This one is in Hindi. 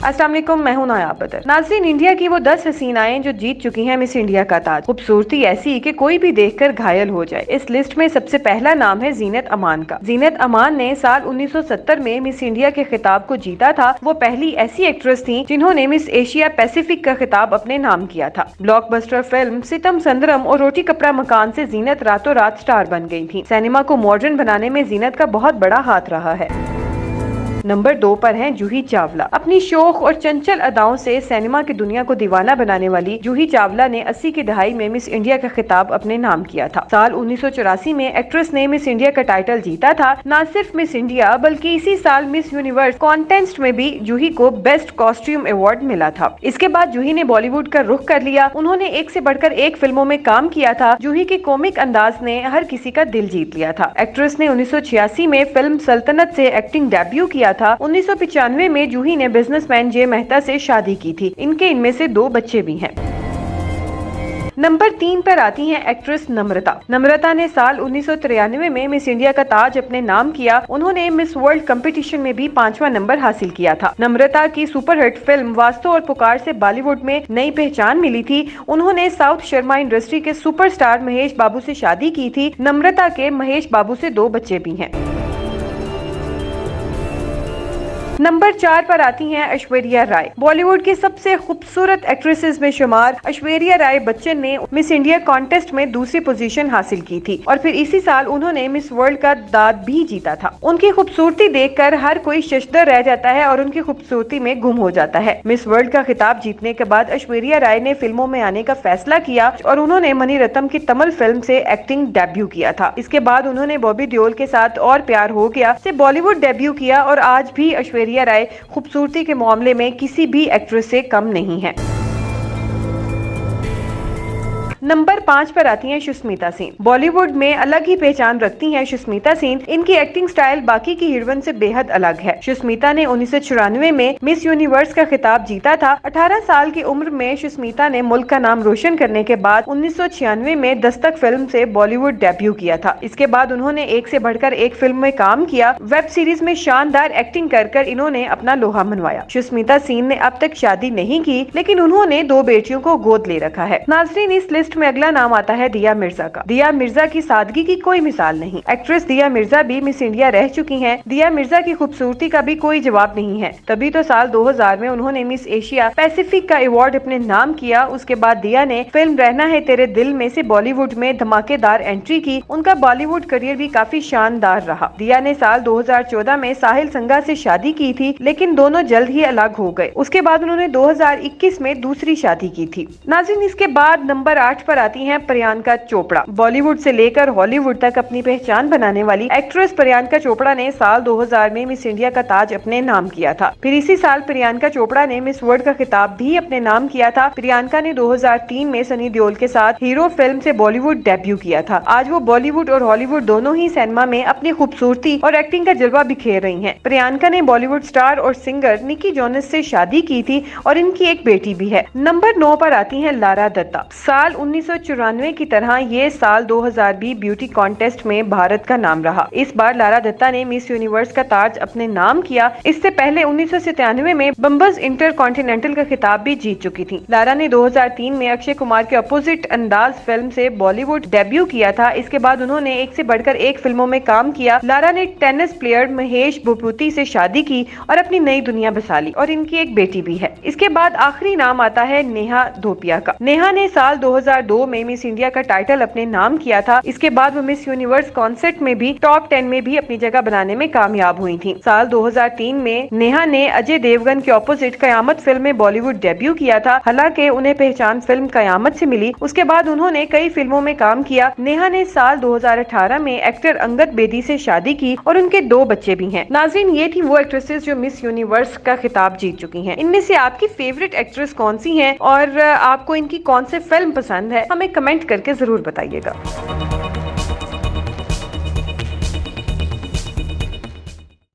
अस्सलाम वालेकुम, मैं हूं नायाब बदर। नाज़रीन, इंडिया की वो 10 हसीनाएं जो जीत चुकी हैं मिस इंडिया का ताज। खूबसूरती ऐसी कि कोई भी देखकर घायल हो जाए। इस लिस्ट में सबसे पहला नाम है जीनत अमान का। जीनत अमान ने साल 1970 में मिस इंडिया के खिताब को जीता था। वो पहली ऐसी एक्ट्रेस थी जिन्होंने मिस एशिया पैसिफिक का खिताब अपने नाम किया था। ब्लॉकबस्टर फिल्म सितम संदरम और रोटी कपड़ा मकान से जीनत रातों रात स्टार बन गई थी। सिनेमा को मॉडर्न बनाने में जीनत का बहुत बड़ा हाथ रहा है। नंबर 2 पर हैं जूही चावला। अपनी शोख और चंचल अदाओं से सिनेमा की दुनिया को दीवाना बनाने वाली जूही चावला ने 80 की दहाई में मिस इंडिया का खिताब अपने नाम किया था। साल 1984 में एक्ट्रेस ने मिस इंडिया का टाइटल जीता था। न सिर्फ मिस इंडिया बल्कि इसी साल मिस यूनिवर्स कॉन्टेस्ट में भी जूही को बेस्ट कॉस्ट्यूम अवार्ड मिला था। इसके बाद जूही ने बॉलीवुड का रुख कर लिया। उन्होंने एक से बढ़कर एक फिल्मों में काम किया था। जूही के कॉमिक अंदाज ने हर किसी का दिल जीत लिया था। एक्ट्रेस ने 1986 में फिल्म सल्तनत से एक्टिंग डेब्यू किया था। 1995 में जूही ने बिजनेसमैन जे मेहता से शादी की थी। इनमें से 2 बच्चे भी हैं। नंबर 3 पर आती हैं एक्ट्रेस नम्रता। नम्रता ने साल 1993 में मिस इंडिया का ताज अपने नाम किया। उन्होंने मिस वर्ल्ड कंपटीशन में भी 5वां नंबर हासिल किया था। नम्रता की सुपरहिट फिल्म वास्तव और पुकार से बॉलीवुड में नई पहचान मिली थी। उन्होंने साउथ शर्मा इंडस्ट्री के सुपरस्टार महेश बाबू से शादी की थी। नम्रता के महेश बाबू से 2 बच्चे भी हैं। नंबर 4 पर आती हैं ऐश्वर्या राय। बॉलीवुड की सबसे खूबसूरत एक्ट्रेसेस में शुमार ऐश्वर्या राय बच्चन ने मिस इंडिया कॉन्टेस्ट में दूसरी पोजीशन हासिल की थी और फिर इसी साल उन्होंने मिस वर्ल्ड का दाद भी जीता था। उनकी खूबसूरती देखकर हर कोई शशदर रह जाता है और उनकी खूबसूरती में गुम हो जाता है। मिस वर्ल्ड का खिताब जीतने के बाद ऐश्वर्या राय ने फिल्मों में आने का फैसला किया और उन्होंने मणिरत्नम की तमिल फिल्म से एक्टिंग डेब्यू किया था। इसके बाद उन्होंने बॉबी देओल के साथ और प्यार हो गया से बॉलीवुड डेब्यू किया और आज भी ऐश्वर्या राय खूबसूरती के मामले में किसी भी एक्ट्रेस से कम नहीं है। नंबर 5 पर आती हैं सुष्मिता सेन। बॉलीवुड में अलग ही पहचान रखती हैं सुष्मिता सेन। इनकी एक्टिंग स्टाइल बाकी की हीरोइन से बेहद अलग है। सुष्मिता ने 1994 में मिस यूनिवर्स का खिताब जीता था। 18 साल की उम्र में सुष्मिता ने मुल्क का नाम रोशन करने के बाद 1996 में दस्तक फिल्म से बॉलीवुड डेब्यू किया था। इसके बाद उन्होंने एक से बढ़कर एक फिल्म में काम किया। वेब सीरीज में शानदार एक्टिंग कर इन्होंने अपना लोहा मनवाया। सुष्मिता सेन ने अब तक शादी नहीं की, लेकिन उन्होंने 2 बेटियों को गोद ले रखा है। नाज़रीन, इस लिस्ट में अगला नाम आता है दिया मिर्जा का। दिया मिर्जा की सादगी की कोई मिसाल नहीं। एक्ट्रेस दिया मिर्जा भी मिस इंडिया रह चुकी हैं। दिया मिर्जा की खूबसूरती का भी कोई जवाब नहीं है। तभी तो साल 2000 में उन्होंने मिस एशिया पैसिफिक का अवार्ड अपने नाम किया। उसके बाद दिया ने फिल्म रहना है तेरे दिल में से बॉलीवुड में धमाकेदार एंट्री की। उनका बॉलीवुड करियर भी काफी शानदार रहा। दिया ने साल 2014 में साहिल संगा से शादी की थी, लेकिन दोनों जल्द ही अलग हो गए। उसके बाद उन्होंने 2021 में दूसरी शादी की थी। नाज़रीन, इसके बाद नंबर 8 पर आती हैं प्रियंका चोपड़ा। बॉलीवुड से लेकर हॉलीवुड तक अपनी पहचान बनाने वाली एक्ट्रेस प्रियंका चोपड़ा ने साल 2000 में मिस इंडिया का ताज अपने नाम किया था। फिर इसी साल प्रियंका चोपड़ा ने मिस वर्ल्ड का खिताब भी अपने नाम किया था। प्रियंका ने 2003 में सनी देओल के साथ हीरो फिल्म से बॉलीवुड डेब्यू किया था। आज वो बॉलीवुड और हॉलीवुड दोनों ही सिनेमा में अपनी खूबसूरती और एक्टिंग का जलवा बिखेर रही हैं। प्रियंका ने बॉलीवुड स्टार और सिंगर निकी जोनस से शादी की थी और इनकी एक बेटी भी है। नंबर 9 पर आती है लारा दत्ता। साल 1994 की तरह ये साल 2000 भी ब्यूटी कॉन्टेस्ट में भारत का नाम रहा। इस बार लारा दत्ता ने मिस यूनिवर्स का ताज अपने नाम किया। इससे पहले 1997 में बम्बस इंटर कॉन्टिनेंटल का खिताब भी जीत चुकी थी। लारा ने 2003 में अक्षय कुमार के अपोजिट अंदाज फिल्म से बॉलीवुड डेब्यू किया था। इसके बाद उन्होंने एक से बढ़कर एक फिल्मों में काम किया। लारा ने टेनिस प्लेयर महेश भूपति से शादी की और अपनी नई दुनिया बसा ली और इनकी एक बेटी भी है। इसके बाद आखिरी नाम आता है नेहा धोपिया का। नेहा ने साल 2002 में मिस इंडिया का टाइटल अपने नाम किया था। इसके बाद वो मिस यूनिवर्स कॉन्सेप्ट में भी टॉप 10 में भी अपनी जगह बनाने में कामयाब हुई थी। साल 2003 में नेहा ने अजय देवगन के ऑपोजिट कयामत फिल्म में बॉलीवुड डेब्यू किया था। हालांकि उन्हें पहचान फिल्म कयामत से मिली। उसके बाद उन्होंने कई फिल्मों में काम किया। नेहा ने साल 2018 में एक्टर अंगद बेदी से शादी की और उनके 2 बच्चे भी हैं। नाज़रीन, ये थी वो एक्ट्रेसेस जो मिस यूनिवर्स का खिताब जीत चुकी हैं। इनमें से आपकी फेवरेट एक्ट्रेस कौन सी है और आपको इनकी कौन सी फिल्म पसंद है, हमें कमेंट करके जरूर बताइएगा।